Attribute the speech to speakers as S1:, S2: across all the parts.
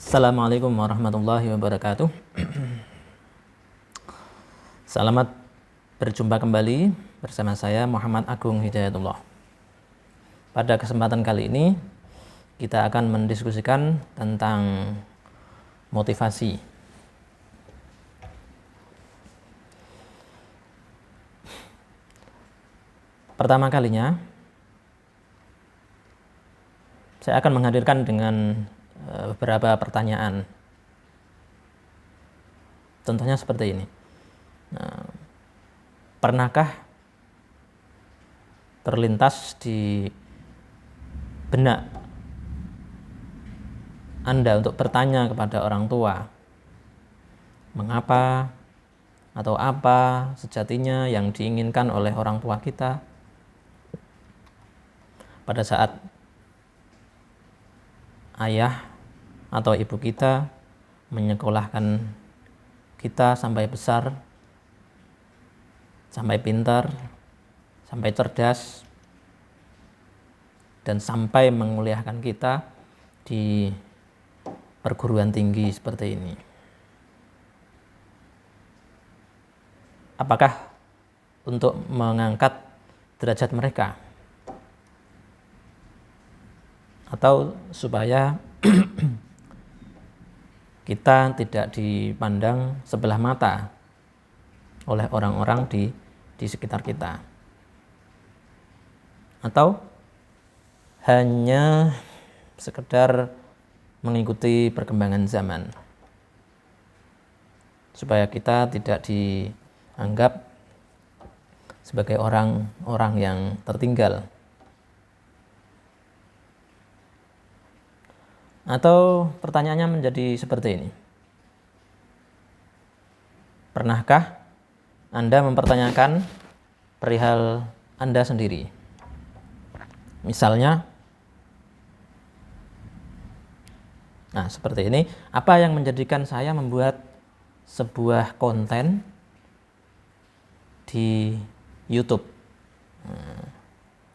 S1: Assalamualaikum warahmatullahi wabarakatuh. Selamat berjumpa kembali bersama saya Muhammad Agung Hidayatullah. Pada kesempatan kali ini kita akan mendiskusikan tentang motivasi. Pertama kalinya saya akan menghadirkan dengan beberapa pertanyaan. Contohnya seperti ini. Pernahkah terlintas di benak Anda untuk bertanya kepada orang tua, mengapa atau apa sejatinya yang diinginkan oleh orang tua kita pada saat ayah atau ibu kita menyekolahkan kita sampai besar, sampai pintar, sampai cerdas, dan sampai menguliahkan kita di perguruan tinggi seperti ini. Apakah untuk mengangkat derajat mereka? Atau supaya kita tidak dipandang sebelah mata oleh orang-orang di sekitar kita? Atau hanya sekedar mengikuti perkembangan zaman supaya kita tidak dianggap sebagai orang-orang yang tertinggal? Atau pertanyaannya menjadi seperti ini. Pernahkah Anda mempertanyakan perihal Anda sendiri? Misalnya, seperti ini, apa yang menjadikan saya membuat sebuah konten di YouTube?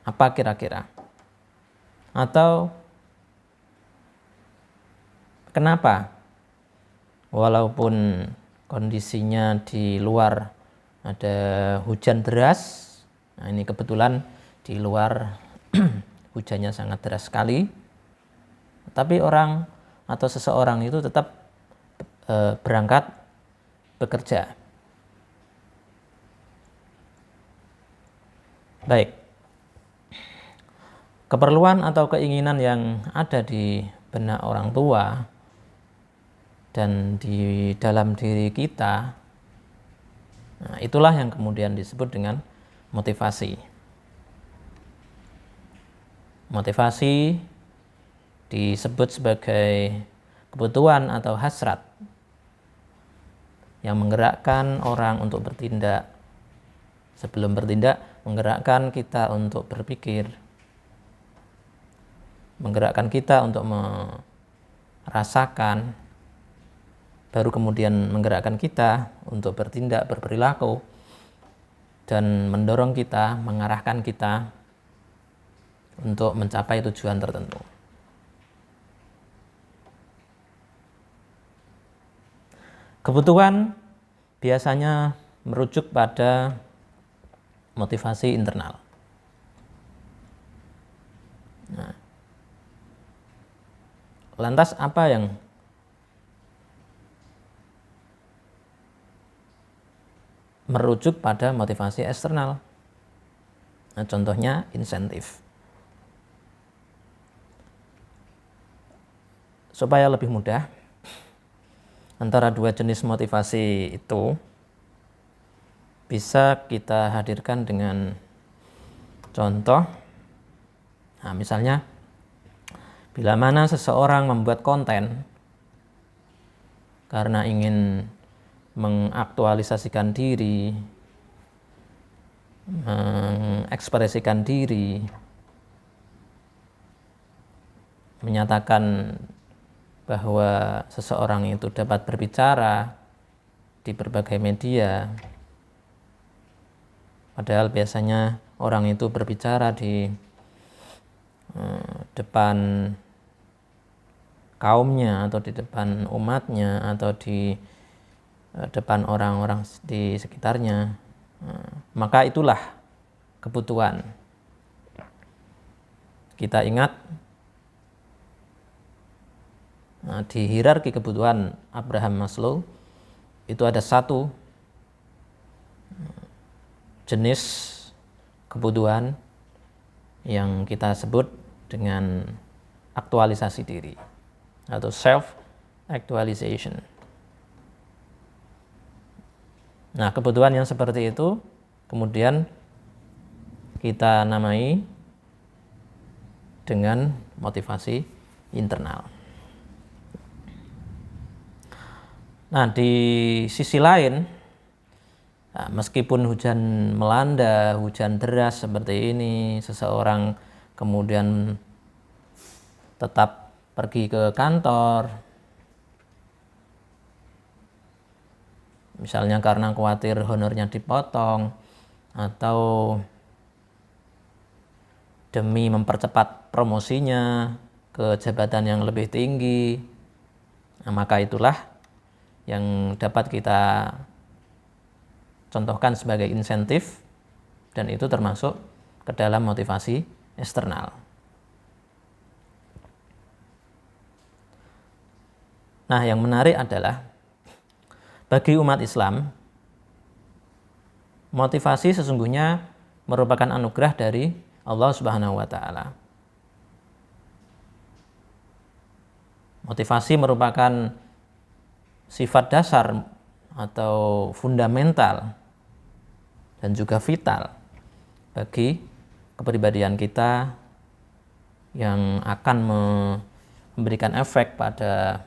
S1: Apa kira-kira? Atau kenapa walaupun kondisinya di luar ada hujan deras, ini kebetulan di luar hujannya sangat deras sekali, tapi orang atau seseorang itu tetap berangkat bekerja. Baik, keperluan atau keinginan yang ada di benak orang tua dan di dalam diri kita, itulah yang kemudian disebut dengan motivasi. Motivasi disebut sebagai kebutuhan atau hasrat yang menggerakkan orang untuk bertindak. Sebelum bertindak, menggerakkan kita untuk berpikir, menggerakkan kita untuk merasakan, baru kemudian menggerakkan kita untuk bertindak, berperilaku, dan mendorong kita, mengarahkan kita untuk mencapai tujuan tertentu. Kebutuhan biasanya merujuk pada motivasi internal. Lantas apa yang merujuk pada motivasi eksternal? Contohnya insentif. Supaya lebih mudah, antara dua jenis motivasi itu bisa kita hadirkan dengan contoh. Misalnya, bila mana seseorang membuat konten karena ingin mengaktualisasikan diri, mengekspresikan diri, menyatakan bahwa seseorang itu dapat berbicara di berbagai media, padahal biasanya orang itu berbicara di depan kaumnya atau di depan umatnya atau di depan orang-orang di sekitarnya, maka itulah kebutuhan. Kita ingat di hierarki kebutuhan Abraham Maslow itu ada satu jenis kebutuhan yang kita sebut dengan aktualisasi diri atau self actualization. Nah, kebutuhan yang seperti itu kemudian kita namai dengan motivasi internal. Nah, di sisi lain, meskipun hujan melanda, hujan deras seperti ini, seseorang kemudian tetap pergi ke kantor, misalnya karena khawatir honornya dipotong atau demi mempercepat promosinya ke jabatan yang lebih tinggi, maka itulah yang dapat kita contohkan sebagai insentif, dan itu termasuk ke dalam motivasi eksternal. Nah, yang menarik adalah bagi umat Islam, motivasi sesungguhnya merupakan anugerah dari Allah Subhanahu wa taala. Motivasi merupakan sifat dasar atau fundamental dan juga vital bagi kepribadian kita yang akan memberikan efek pada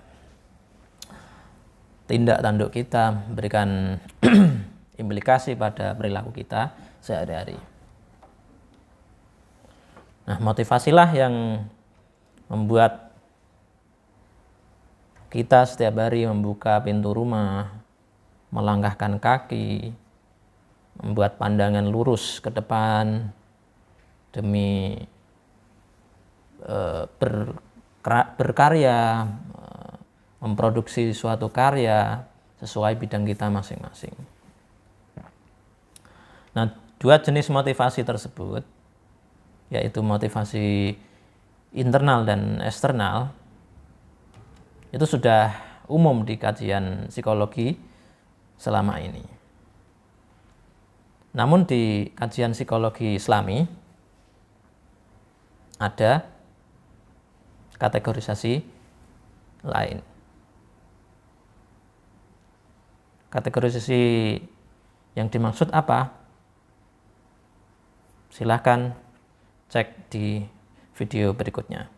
S1: tindak tanduk kita, memberikan implikasi pada perilaku kita sehari-hari. Nah, motivasilah yang membuat kita setiap hari membuka pintu rumah, melangkahkan kaki, membuat pandangan lurus ke depan demi berkarya, memproduksi suatu karya sesuai bidang kita masing-masing. Nah, dua jenis motivasi tersebut, yaitu motivasi internal dan eksternal, itu sudah umum di kajian psikologi selama ini. Namun di kajian psikologi Islami ada kategorisasi lain. Kategorisasi yang dimaksud apa? Silahkan cek di video berikutnya.